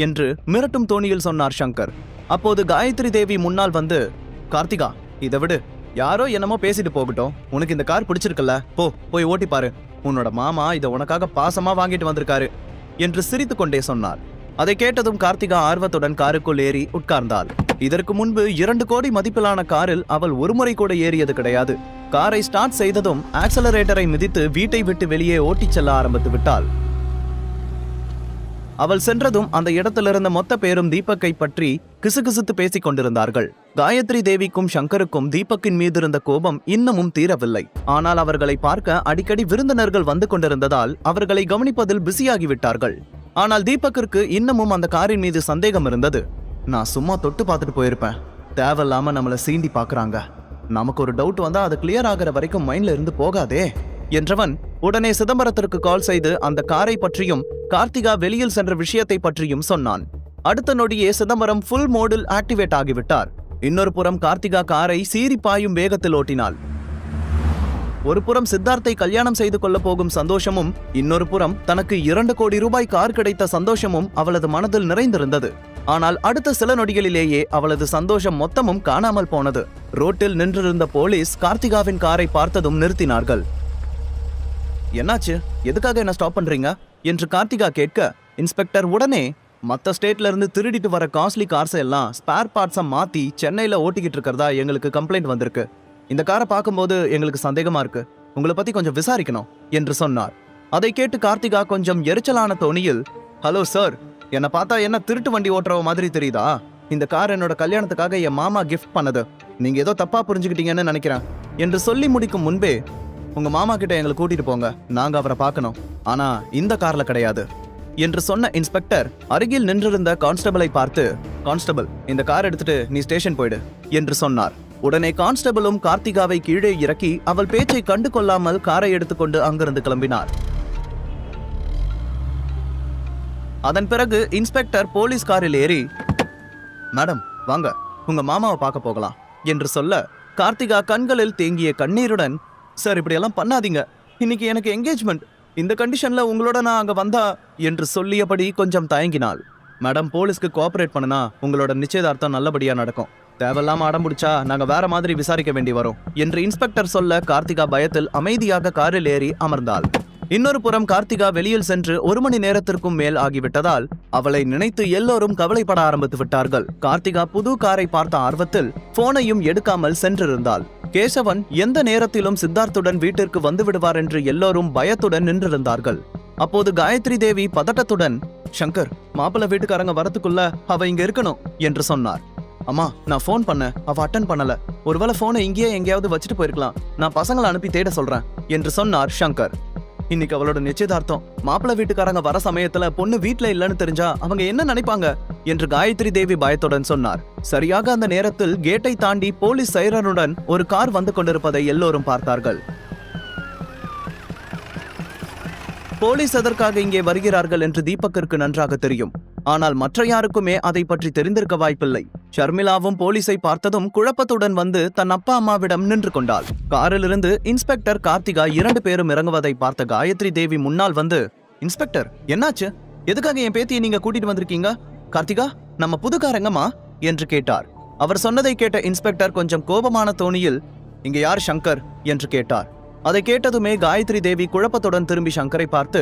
என்று மிரட்டும் தோணியில் சொன்னார் சங்கர். அப்போது காயத்ரி தேவி முன்னால் வந்து, கார்த்திகா, இதை விடு, யாரோ என்னமோ பேசிட்டு போகட்டும், உனக்கு இந்த கார் பிடிச்சிருக்கல, போய் ஓட்டி பாரு, உன்னோட மாமா இதை உனக்காக பாசமா வாங்கிட்டு வந்திருக்காரு என்று சிரித்து கொண்டே சொன்னார். அதை கேட்டதும் கார்த்திகா ஆர்வத்துடன் காருக்குள் ஏறி உட்கார்ந்தாள். இதற்கு முன்பு 2 கோடி மதிப்பிலான காரில் அவள் ஒருமுறை கூட ஏறியது கிடையாது. காரை ஸ்டார்ட் செய்ததும் ஆக்சலரேட்டரை மிதித்து வீட்டை விட்டு வெளியே ஓட்டிச் செல்ல ஆரம்பித்து விட்டாள். அவள் சென்றதும் அந்த இடத்திலிருந்த மொத்த பேரும் தீபக்கை பற்றி கிசுகிசுத்து பேசிக் கொண்டிருந்தார்கள். காயத்ரி தேவிக்கும் சங்கருக்கும் தீபக்கின் மீது இருந்த கோபம் இன்னமும் தீரவில்லை. ஆனால் அவர்களை பார்க்க அடிக்கடி விருந்தினர்கள் வந்து கொண்டிருந்ததால் அவர்களை கவனிப்பதில் பிஸியாகிவிட்டார்கள். ஆனால் தீபக்கிற்கு இன்னமும் அந்த காரின் மீது சந்தேகம் இருந்தது. நான் சும்மா தொட்டு பார்த்துட்டு போயிருப்பேன், தேவையில்லாம நம்மளை சீண்டி பாக்குறாங்க, நமக்கு ஒரு டவுட் வந்தா அது கிளியர் ஆகிற வரைக்கும் மைண்ட்ல இருந்து போகாதே என்றவன் உடனே சிதம்பரத்திற்கு கால் செய்து அந்த காரை பற்றியும் கார்த்திகா வெளியில் சென்ற விஷயத்தை பற்றியும் சொன்னான். அடுத்த நொடியே சிதம்பரம் ஃபுல் மோடில் ஆக்டிவேட் ஆகிவிட்டார். இன்னொரு புறம் கார்த்திகா காரை சீறி பாயும் வேகத்தில் ஓட்டினாள். ஒரு புறம் சித்தார்த்தை கல்யாணம் செய்து கொள்ள போகும் சந்தோஷமும், இன்னொரு புறம் தனக்கு 2 கோடி ரூபாய் கார் கிடைத்த சந்தோஷமும் அவளது மனதில் நிறைந்திருந்தது. ஆனால் அடுத்த சில நொடிகளிலேயே அவளது சந்தோஷம் மொத்தமும் காணாமல் போனது. ரோட்டில் நின்றிருந்த போலீஸ் கார்த்திகாவின் காரை பார்த்ததும் நிறுத்தினார்கள். என்னாச்சு, எதுக்காக என்ன ஸ்டாப் பண்றீங்க என்று கார்த்திகா கேட்க, இன்ஸ்பெக்டர் உடனே மற்ற ஸ்டேட்ல இருந்து திருடிட்டு வர காஸ்ட்லி கார்ஸ் எல்லாம் ஸ்பேர் பார்ட்ஸை மாத்தி சென்னையில ஓட்டிக்கிட்டு இருக்கிறதா எங்களுக்கு கம்ப்ளைண்ட் வந்திருக்கு. இந்த காரை பார்க்கும்போது எங்களுக்கு சந்தேகமா இருக்கு, உங்களை பத்தி கொஞ்சம் விசாரிக்கணும் என்று சொன்னார். அதை கேட்டு கார்த்திகா கொஞ்சம் எரிச்சலான தோணியில், ஹலோ சார், என்னை பார்த்தா என்ன திருட்டு வண்டி ஓட்டுறவ மாதிரி தெரியுதா? இந்த கார் என்னோட கல்யாணத்துக்காக என் மாமா கிஃப்ட் பண்ணது, நீங்க ஏதோ தப்பா புரிஞ்சுக்கிட்டீங்கன்னு நினைக்கிறேன் என்று சொல்லி முடிக்கும் முன்பே, உங்க மாமா கிட்ட எங்களை கூட்டிட்டு போங்க, நாங்க அவரை பார்க்கணும், ஆனா இந்த கார்ல கிடையாது என்று சொன்ன இன்ஸ்பெக்டர் அருகில் நின்றிருந்த கான்ஸ்டபிளை பார்த்து, கான்ஸ்டபிள், இந்த கார் எடுத்துட்டு நீ ஸ்டேஷன் போயிடு என்று சொன்னார். உடனே கான்ஸ்டபிளும் கார்த்திகாவை கீழே இறக்கி அவள் பேச்சை கண்டு கொள்ளாமல் காரை எடுத்துக்கொண்டு அங்கிருந்து கிளம்பினார். அதன் பிறகு இன்ஸ்பெக்டர் போலீஸ் காரில் ஏறி, மேடம் வாங்க, உங்க மாமாவை பார்க்க போகலாம் என்று சொல்ல, கார்த்திகா கண்களில் தேங்கிய கண்ணீருடன், சார் இப்படியெல்லாம் பண்ணாதீங்க, இன்னைக்கு எனக்கு என்கேஜ்மெண்ட், இந்த கண்டிஷன்ல உங்களோட நான் அங்க வந்தா என்று சொல்லியபடி கொஞ்சம் தயங்கினாள். மேடம், போலீஸ்க்கு கோஆபரேட் பண்ணனா உங்களோட நிச்சயதார்த்தம் நல்லபடியா நடக்கும், தேவையில்லாம அடம் பிடிச்சா நாங்க வேற மாதிரி விசாரிக்க வேண்டி வரும் என்று இன்ஸ்பெக்டர் சொல்ல, கார்த்திகா பயத்தில் அமைதியாக காரில் ஏறி அமர்ந்தாள். இன்னொரு புறம் கார்த்திகா வெளியில் சென்று 1 மணி நேரத்திற்கும் மேல் ஆகிவிட்டதால் அவளை நினைத்து எல்லோரும் கவலைப்பட ஆரம்பித்து விட்டார்கள். கார்த்திகா புது காரை பார்த்த ஆர்வத்தில் போனையும் எடுக்காமல் சென்றிருந்தாள். கேசவன் எந்த நேரத்திலும் சித்தார்த்துடன் வீட்டிற்கு வந்து விடுவார் என்று எல்லோரும் பயத்துடன் நின்றிருந்தார்கள். அப்போது காயத்ரி தேவி பதட்டத்துடன், சங்கர், மாப்பிள்ளை வீட்டுக்காரங்க வரத்துக்குள்ள அவ இங்க இருக்கணும் என்று சொன்னார். அம்மா, நான் போன் பண்ண, அவ அட்டன் பண்ணல, ஒருவேளை போனை இங்கேயே எங்கேயாவது வச்சுட்டு போயிருக்கலாம், நான் பசங்களை அனுப்பி தேட சொல்றேன் என்று சொன்னார் சங்கர். இன்னைக்கு அவளோட நிச்சயதார்த்தம், மாப்பிள்ளை வீட்டுக்காரங்க வர சமயத்துல பொண்ணு வீட்டுல இல்லன்னு தெரிஞ்சா அவங்க என்ன நினைப்பாங்க என்று காயத்ரி தேவி பயத்துடன் சொன்னார். சரியாக அந்த நேரத்தில் கேட்டை தாண்டி போலீஸ் சைரனுடன் ஒரு கார் வந்து கொண்டிருப்பதை எல்லோரும் பார்த்தார்கள். போலீஸ் எதற்காக இங்கே வருகிறார்கள் என்று தீபக்கிற்கு நன்றாக தெரியும். ஆனால் மற்ற யாருக்குமே அதை பற்றி தெரிந்திருக்க வாய்ப்பில்லை. ஷர்மிளாவும் போலீஸை பார்த்ததும் குழப்பத்துடன் வந்து தன் அப்பா அம்மாவிடம் நின்று கொண்டாள். காரிலிருந்து இன்ஸ்பெக்டர் கார்த்திகா 2 பேரும் இறங்குவதை பார்த்த காயத்ரி தேவி முன்னால் வந்து, இன்ஸ்பெக்டர் என்னாச்சு, எதுக்காக என் பேத்தியை நீங்க கூட்டிட்டு வந்திருக்கீங்க? கார்த்திகா, நம்ம புது காரங்கம்மா என்று கேட்டார். அவர் சொன்னதை கேட்ட இன்ஸ்பெக்டர் கொஞ்சம் கோபமான தோணியில், இங்க யார் சங்கர் என்று கேட்டார். அதை கேட்டதுமே காயத்ரி தேவி குழப்பத்துடன் திரும்பி சங்கரை பார்த்து,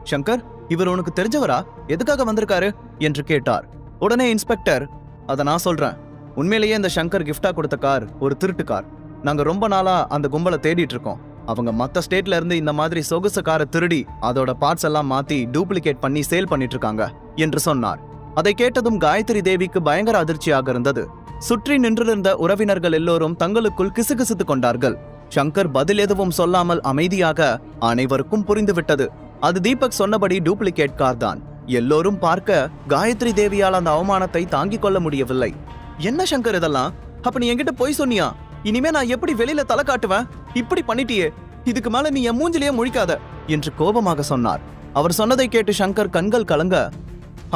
சங்கர், இவர் உனக்கு தெரிஞ்சவரா, எதுக்காக வந்திருக்காரு என்று கேட்டார். உடனே இன்ஸ்பெக்டர், அதை நான் சொல்றேன், உண்மையிலேயே இந்த சங்கர் கிஃப்டா கொடுத்த கார் ஒரு திருட்டு கார். நாங்க ரொம்ப நாளா அந்த கும்பலை தேடிட்டு இருக்கோம். அவங்க மத்த ஸ்டேட்ல இருந்து இந்த மாதிரி சொகுசு காரை திருடி அதோட பார்ட்ஸ் எல்லாம் மாத்தி டூப்ளிகேட் பண்ணி சேல் பண்ணிட்டு இருக்காங்க என்று சொன்னார். அதை கேட்டதும் காயத்ரி தேவிக்கு பயங்கர அதிர்ச்சியாக இருந்தது. சுற்றி நின்றிருந்த உறவினர்கள் எல்லோரும் தங்களுக்குள் கிசுகிசுத்து கொண்டார்கள். சங்கர் பதில் எதுவும் சொல்லாமல் அமைதியாக, அனைவருக்கும் புரிந்துவிட்டது, அது தீபக் சொன்னபடி டூப்ளிகேட் கார் தான். எல்லோரும் பார்க்க காயத்ரி தேவியால் அந்த அவமானத்தை தாங்கிக் கொள்ள முடியவில்லை. என்ன சங்கர் இதெல்லாம், அப்ப நீ என்கிட்ட போய் சொன்னியா? இனிமே நான் எப்படி வெளியில தலை காட்டுவேன்? இப்படி பண்ணிட்டியே, இதுக்கு மேல நீ என் மூஞ்சிலேயே முழிக்காத என்று கோபமாக சொன்னார். அவர் சொன்னதை கேட்டு சங்கர் கண்கள் கலங்க,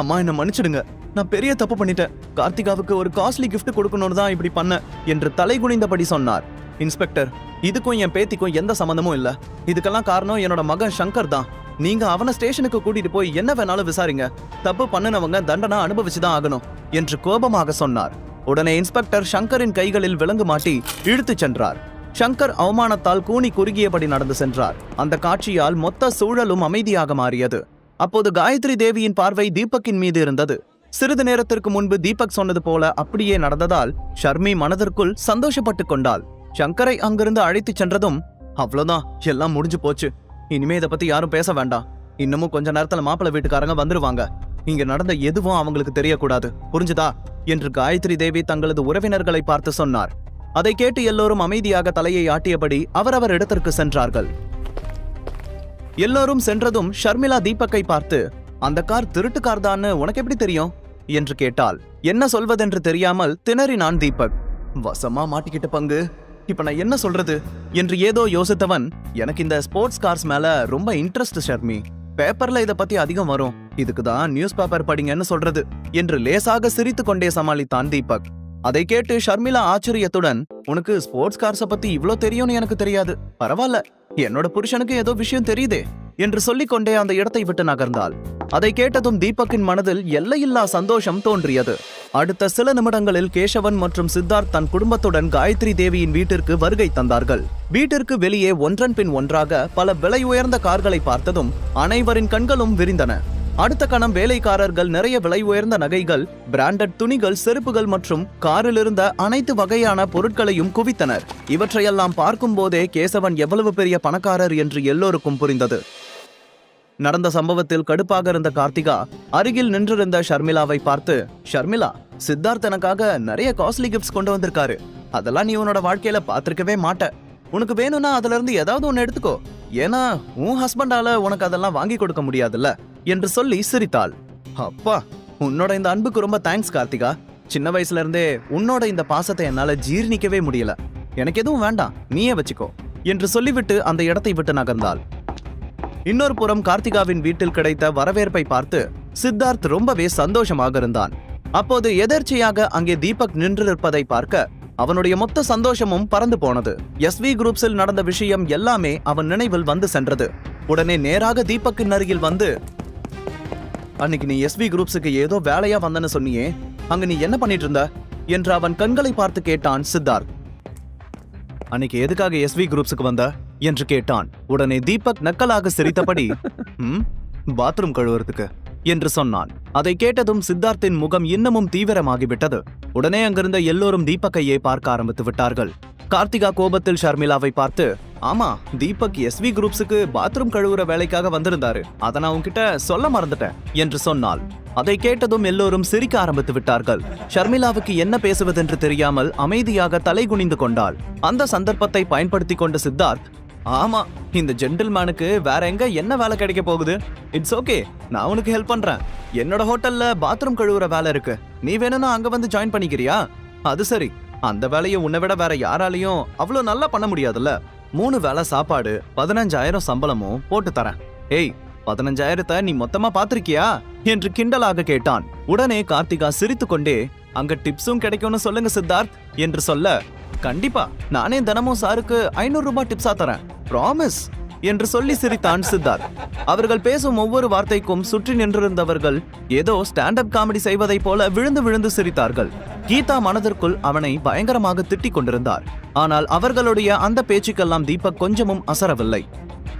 அம்மா என்ன மன்னிச்சிடுங்க, நான் பெரிய தப்பு பண்ணிட்டேன், கார்த்திகாவுக்கு ஒரு காஸ்ட்லி கிஃப்ட் கொடுக்கணும்னு தான் இப்படி பண்ண என்று தலை குனிந்தபடி சொன்னார். இன்ஸ்பெக்டர், இதுக்கும் என் பேத்திக்கும் எந்த சம்பந்தமும் இல்ல, இதுக்கெல்லாம் காரணம் என்னோட மகன் சங்கர் தான். நீங்க அவன ஸ்டேஷனுக்கு கூட்டிட்டு போய் என்ன வேணாலும் விசாரிங்க. தப்பு பண்ணினவங்க தண்டனை அனுபவிச்சுதான் ஆகணும் என்று கோபமாக சொன்னார். உடனே இன்ஸ்பெக்டர் சங்கரின் கைகளில் விலங்கு மாட்டி இழுத்துச் சென்றார். சங்கர் அவமானத்தால் கூனி குறுகியபடி நடந்து சென்றார். அந்த காட்சியால் மொத்த சூழலும் அமைதியாக மாறியது. அப்போது காயத்ரி தேவியின் பார்வை தீபக்கின் மீது இருந்தது. சிறிது நேரத்திற்கு முன்பு தீபக் சொன்னது போல அப்படியே நடந்ததால் ஷர்மி மனதிற்குள் சந்தோஷப்பட்டு கொண்டாள். சங்கரை அங்கிருந்து அழைத்துச் சென்றதும், அவ்வளவுதான், எல்லாம் முடிஞ்சு போச்சு. இனிமே இதை பத்தி யாரும் பேச வேண்டாம். இன்னமும் கொஞ்ச நேரத்துல மாப்பிள்ளை வீட்டுக்காரங்க வந்துருவாங்க. இங்க நடந்த எதுவும் அவங்களுக்கு தெரியக்கூடாது, புரிஞ்சுதா என்று காயத்ரி தேவி தங்களது உறவினர்களை பார்த்து சொன்னார். அதை கேட்டு எல்லோரும் அமைதியாக தலையை ஆட்டியபடி அவரவர் இடத்திற்கு சென்றார்கள். எல்லோரும் சென்றதும் ஷர்மிளா தீபக்கை பார்த்து, அந்த கார் திருட்டு கார் தான்னு உனக்கு எப்படி தெரியும் என்று கேட்டாள். என்ன சொல்வதென்று தெரியாமல் திணறினான் தீபக். வசமா மாட்டிக்கிட்ட பங்கு, இப்ப நான் என்ன சொல்றது என்று ஏதோ யோசித்தவன், எனக்கு இந்த ஸ்போர்ட்ஸ் கார்ஸ் மேல ரொம்ப இன்ட்ரெஸ்ட் ஷர்மி. பேப்பர்ல இத பத்தி அதிகம் வரும், இதுக்குதான் நியூஸ் பேப்பர் படிங்கன்னு சொல்றது என்று லேசாக சிரித்து கொண்டே சமாளித்தான் தீபக். அதை கேட்டு ஷர்மிளா ஆச்சரியத்துடன், உனக்கு ஸ்போர்ட்ஸ் கார்ஸ பத்தி இவ்ளோ தெரியும்னு எனக்கு தெரியாது, பரவாயில்ல, என்னோட புருஷனுக்கு ஏதோ விஷயம் தெரியுதே என்று சொல்லிக்கொண்டே அந்த இடத்தை விட்டு நகர்ந்தாள். அதை கேட்டதும் தீபக்கின் மனதில் எல்லையில்லா சந்தோஷம் தோன்றியது. அடுத்த சில நிமிடங்களில் கேசவன் மற்றும் சித்தார்த் தன் குடும்பத்துடன் காயத்ரி தேவியின் வீட்டிற்கு வருகை தந்தார்கள். வீட்டிற்கு வெளியே ஒன்றன் பின் ஒன்றாக பல விலை உயர்ந்த கார்களை பார்த்ததும் அனைவரின் கண்களும் விரிந்தன. அடுத்த கணம் வேலைக்காரர்கள் நிறைய விலை உயர்ந்த நகைகள், பிராண்டட் துணிகள், செருப்புகள் மற்றும் காரில் இருந்த அனைத்து வகையான பொருட்களையும் குவித்தனர். இவற்றையெல்லாம் பார்க்கும் போதே கேசவன் எவ்வளவு பெரிய பணக்காரர் என்று எல்லோருக்கும் புரிந்தது. நடந்த சம்பவத்தில் கடுப்பாக இருந்த கார்த்திகா அருகில் நின்றிருந்த ஷர்மிளாவை பார்த்து, ஷர்மிளா, சித்தார்த் எனக்காக நிறைய காஸ்ட்லி கிஃப்ட்ஸ் கொண்டு வந்திருக்காரு. அதெல்லாம் நீ உன்னோட வாழ்க்கையில பாத்திருக்கவே மாட்ட. உனக்கு வேணும்னா அதுல இருந்து ஏதாவது ஒன்னு எடுத்துக்கோ. ஏன்னா உன் ஹஸ்பண்டால உனக்கு அதெல்லாம் வாங்கி கொடுக்க முடியாதுல்ல என்று சொல்லி சிரித்தாள். அப்பா, உன்னோட இந்த அன்புக்கு ரொம்ப தேங்க்ஸ் கார்த்திகா. சின்ன வயசுல இருந்தே உன்னோட இந்த பாசத்தை என்னால ஜீர்ணிக்கவே முடியல. எனக்கு எதுவும் வேண்டாம், நீயே வச்சுக்கோ என்று சொல்லிவிட்டு அந்த இடத்தை விட்டு நகர்ந்தாள். இன்னொரு புறம் கார்த்திகாவின் வீட்டில் கிடைத்த வரவேற்பை பார்த்து சித்தார்த் ரொம்பவே சந்தோஷமாக இருந்தான். அப்போது எதர்ச்சியாக அங்கே தீபக் நின்றிருப்பதை பார்க்க அவனுடைய மொத்த சந்தோஷமும் பறந்து போனது. SV குரூப்ஸில் நடந்த விஷயம் எல்லாமே அவன் நினைவில் வந்து சென்றது. உடனே நேராக தீபக்கின் அருகில் வந்து, அன்னைக்கு நீ SV குரூப்ஸுக்கு ஏதோ வேலையா வந்தன்னு சொன்னியே, அங்க நீ என்ன பண்ணிட்டு இருந்த என்று அவன் கண்களை பார்த்து கேட்டான் சித்தார்த். அன்னைக்கு எதுக்காக SV குரூப்ஸுக்கு வந்த என்று கேட்டான். உடனே தீபக் நக்கலாக சிரித்தபடி, பாத்ரூம் கழுவுறதுக்கு என்று சொன்னான். அதை கேட்டதும் சித்தார்த்தின் முகம் இன்னமும் தீவிரமாகிவிட்டது. உடனே அங்கிருந்த எல்லோரும் தீபக்கையே பார்க்க ஆரம்பித்து விட்டார்கள். கார்த்திகா கோபத்தில் ஷர்மிளாவை பார்த்து, ஆமா, தீபக் SV குரூப்ஸுக்கு பாத்ரூம் கழுவுற வேலைக்காக வந்திருந்தாரு, அதை நான் உன்கிட்ட சொல்ல மறந்துட்டேன் என்று சொன்னாள். அதை கேட்டதும் எல்லோரும் சிரிக்க ஆரம்பித்து விட்டார்கள். ஷர்மிளாவுக்கு என்ன பேசுவதென்று தெரியாமல் அமைதியாக தலை குனிந்து கொண்டாள். அந்த சந்தர்ப்பத்தை பயன்படுத்தி கொண்ட சித்தார்த், ஆமா, இந்த ஜென்டில்மேனுக்கு வேற எங்க என்ன வேலை கிடைக்க போகுது? இட்ஸ் ஓகே, நான் உனக்கு ஹெல்ப் பண்றேன். என்னோட ஹோட்டல்ல பாத்ரூம் கழுவுற வேலை இருக்கு, நீ வேணும்னா அங்க வந்து ஜாயின் பண்ணிக்கிறியா? அது சரி, அந்த வேலையை உன்னை விட வேற யாராலையும் அவ்வளவு நல்லா பண்ண முடியாதுல்ல. 3 வேளை சாப்பாடு, 15,000 சம்பளமும் போட்டு தரேன். ஏய், 15,000 நீ மொத்தமா பாத்திருக்கியா என்று கிண்டலாக கேட்டான். உடனே கார்த்திகா சிரித்து கொண்டே, அங்க டிப்ஸும் கிடைக்கும்னு சொல்லுங்க சித்தார்த் என்று சொல்ல, கண்டிப்பா, நானே தினமும் சாருக்கு 500 ரூபாய் டிப்ஸா தரேன், ப்ராமிஸ் என்று சொல்லி சிரித்தான் சித்தார்த். அவர்கள் பேசும் ஒவ்வொரு வார்த்தைக்கும் சுற்றி நின்றிருந்தவர்கள் ஏதோ ஸ்டாண்ட் அப் காமெடி செய்வதை போல விழுந்து விழுந்து சிரித்தார்கள். கீதா மனதிற்குள் அவனை பயங்கரமாக திட்டிக் கொண்டிருந்தார். ஆனால் அவர்களுடைய அந்த பேச்சுக்கெல்லாம் தீபக் கொஞ்சமும் அசரவில்லை.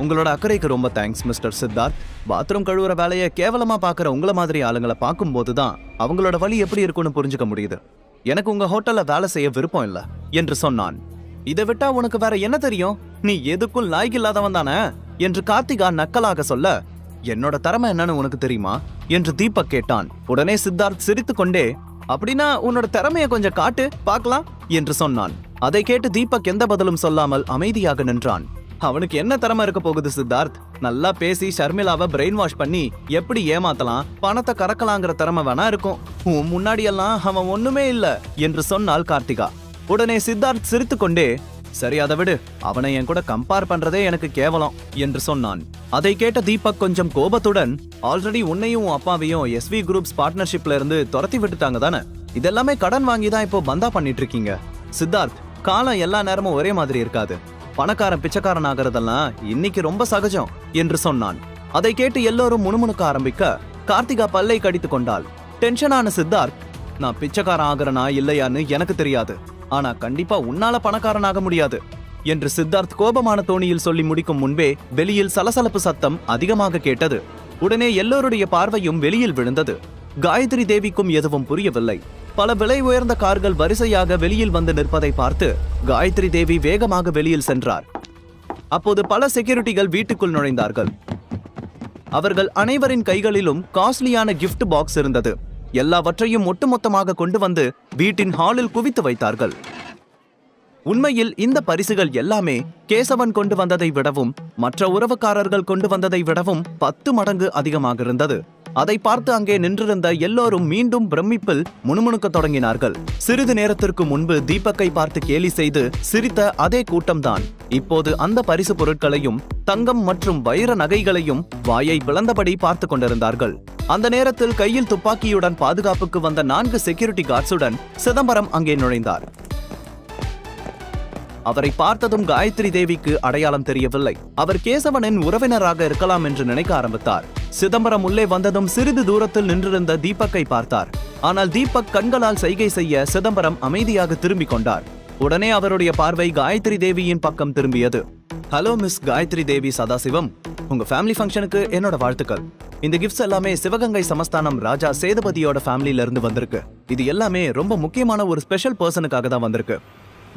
உங்களோட அக்கறைக்கு ரொம்ப தேங்க்ஸ் மிஸ்டர் சித்தார்த். பாத்ரூம் கழுவுற வேலையை கேவலமா பாக்குற உங்கள மாதிரி ஆளுங்களை பார்க்கும் போதுதான் அவங்களோட வலி எப்படி இருக்குன்னு புரிஞ்சுக்க முடியுது. எனக்கு உங்க ஹோட்டல்ல வேலை செய்ய விருப்பம் இல்ல என்று சொன்னான். இதை விட்டா உனக்கு வேற என்ன தெரியும்? நீ எதுக்கும் லாய்க்கு இல்லாதவன் தானே என்று கார்த்திகா நக்கலாக சொல்ல, என்னோட திறமை என்னன்னு உனக்கு தெரியுமா என்று தீபக் கேட்டான். உடனே சித்தார்த் சிரித்து கொண்டே, அப்படின்னா உன்னோட திறமையை கொஞ்சம் காட்டு பார்க்கலாம் என்று சொன்னான். அதை கேட்டு தீபக் எந்த பதிலும் சொல்லாமல் அமைதியாக நின்றான். அவனுக்கு என்ன திறமை இருக்க போகுது சித்தார்த்? நல்லா பேசி ஷர்மிளாவை பிரெயின் வாஷ் பண்ணி எப்படி ஏமாத்தலாம், பணத்தை கறக்கலாங்கிற திறமை வேணா இருக்கும். உன் முன்னாடியெல்லாம் அவன் ஒண்ணுமே இல்ல என்று சொன்னாள் கார்த்திகா. உடனே சித்தார்த் சிரித்து கொண்டே, சரி அதை விடு, அவனை என் கூட கம்பேர் பண்றதே எனக்கு கேவலம் என்று சொன்னான். அதை கேட்ட தீபக் கொஞ்சம் கோபத்துடன், ஆல்ரெடி உன்னையும் உன் அப்பாவையும் SV குரூப்ஸ் பார்ட்னர்ஷிப்ல இருந்து துரத்தி விட்டுட்டாங்க தானே, இதெல்லாமே கடன் வாங்கி தான் இப்போ பந்தா பண்ணிட்டு இருக்கீங்க. சித்தார்த், காலம் எல்லா நேரமும் ஒரே மாதிரி இருக்காது. பணக்காரன் பிச்சைக்காரன் ஆகிறதெல்லாம் இன்னைக்கு ரொம்ப சகஜம் என்று சொன்னான். அதை கேட்டு எல்லோரும் முணுமுணுக்க ஆரம்பிக்க கார்த்திகா பல்லை கடித்து கொண்டாள். டென்ஷனான சித்தார்த், நான் பிச்சைக்காரன் ஆகிறனா இல்லையான்னு எனக்கு தெரியாது, ஆனா கண்டிப்பா உன்னால பணக்காரனாக முடியாது என்று சித்தார்த் கோபமான தோணியில் சொல்லி முடிக்கும் முன்பே வெளியில் சலசலப்பு சத்தம் அதிகமாக கேட்டது. உடனே எல்லோருடைய பார்வையும் வெளியில் விழுந்தது. காயத்ரி தேவிக்கும் எதுவும் புரியவில்லை. பல விலை உயர்ந்த கார்கள் வரிசையாக வெளியில் வந்து நிற்பதை பார்த்து காயத்ரி தேவி வேகமாக வெளியில் சென்றார். அப்போது பல செக்யூரிட்டிகள் வீட்டுக்குள் நுழைந்தார்கள். அவர்கள் அனைவரின் கைகளிலும் காஸ்ட்லியான கிஃப்ட் பாக்ஸ் இருந்தது. எல்லாவற்றையும் ஒட்டுமொத்தமாக கொண்டு வந்து வீட்டின் ஹாலில் குவித்து வைத்தார்கள். உண்மையில் இந்த பரிசுகள் எல்லாமே கேசவன் கொண்டு வந்ததை விடவும் மற்ற உறவுக்காரர்கள் கொண்டு வந்ததை விடவும் 10 மடங்கு அதிகமாக இருந்தது. அதை பார்த்து அங்கே நின்றிருந்த எல்லோரும் மீண்டும் பிரமிப்பில் முணுமுணுக்க தொடங்கினார்கள். சிறிது நேரத்திற்கு முன்பு தீபக்கை பார்த்து கேலி செய்து சிரித்த அதே கூட்டம்தான் இப்போது அந்த பரிசு பொருட்களையும் தங்கம் மற்றும் வைர நகைகளையும் வாயை பிளந்தபடி பார்த்து கொண்டிருந்தார்கள். அந்த நேரத்தில் கையில் துப்பாக்கியுடன் பாதுகாப்புக்கு வந்த 4 செக்யூரிட்டி கார்ட்ஸுடன் சிதம்பரம் அங்கே நுழைந்தார். அவரை பார்த்ததும் காயத்ரி தேவிக்கு அடையாளம் தெரியவில்லை. அவர் கேசவனின் உறவினராக இருக்கலாம் என்று நினைக்க ஆரம்பித்தார். சிதம்பரம் உள்ளே வந்ததும் சிறிது தூரத்தில் நின்றிருந்த தீபக்கை பார்த்தார். ஆனால் தீபக் கண்களால் சைகை செய்ய சிதம்பரம் அமைதியாக திரும்பிக் கொண்டார். உடனே அவருடைய பார்வை காயத்ரி தேவியின் பக்கம் திரும்பியது. ஹலோ மிஸ் காயத்ரி தேவி சதாசிவம், உங்க ஃபேமிலி ஃபங்க்ஷனுக்கு என்னோட வாழ்த்துக்கள். இந்த கிஃப்ட்ஸ் எல்லாமே சிவகங்கை சமஸ்தானம் ராஜா சேதுபதியோட ஃபேமிலியில இருந்து வந்திருக்கு. இது எல்லாமே ரொம்ப முக்கியமான ஒரு ஸ்பெஷல் பர்சனுக்காக தான் வந்திருக்கு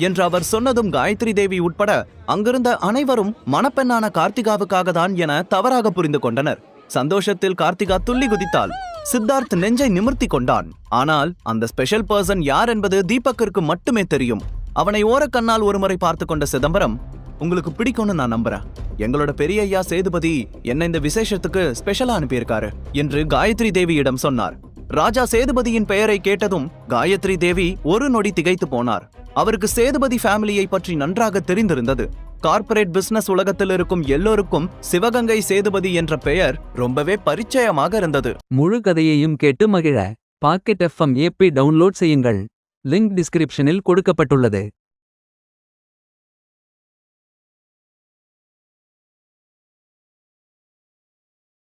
என்று அவர் சொன்னதும் காயத்ரி தேவி உட்பட அங்கிருந்த அனைவரும் மணப்பெண்ணான கார்த்திகாவுக்காக தான் என தவறாக புரிந்து கொண்டனர். சந்தோஷத்தில் கார்த்திகா துள்ளி குதித்தாள். சித்தார்த் நெஞ்சை நிமிர்த்தி கொண்டான். ஆனால் அந்த ஸ்பெஷல் பர்சன் யார் என்பது தீபக்கிற்கு மட்டுமே தெரியும். அவனை ஓரக்கண்ணால் ஒருமுறை பார்த்து கொண்ட சிதம்பரம், உங்களுக்கு பிடிக்கும்னு நான் நம்புறேன். எங்களோட பெரிய ஐயா சேதுபதி என்ன இந்த விசேஷத்துக்கு ஸ்பெஷலா அனுப்பியிருக்காரு என்று காயத்ரி தேவியிடம் சொன்னார். ராஜா சேதுபதியின் பெயரை கேட்டதும் காயத்ரி தேவி ஒரு நொடி திகைத்து போனார். அவருக்கு சேதுபதி ஃபேமிலியை பற்றி நன்றாக தெரிந்திருந்தது. கார்ப்பரேட் பிசினஸ் உலகத்தில் இருக்கும் எல்லோருக்கும் சிவகங்கை சேதுபதி என்ற பெயர் ரொம்பவே பரிச்சயமாக இருந்தது. முழு கதையையும் கேட்டு மகிழ பாக்கெட் FM ஆப்பை டவுன்லோட் செய்யுங்கள். லிங்க் டிஸ்கிரிப்ஷனில் கொடுக்கப்பட்டுள்ளது.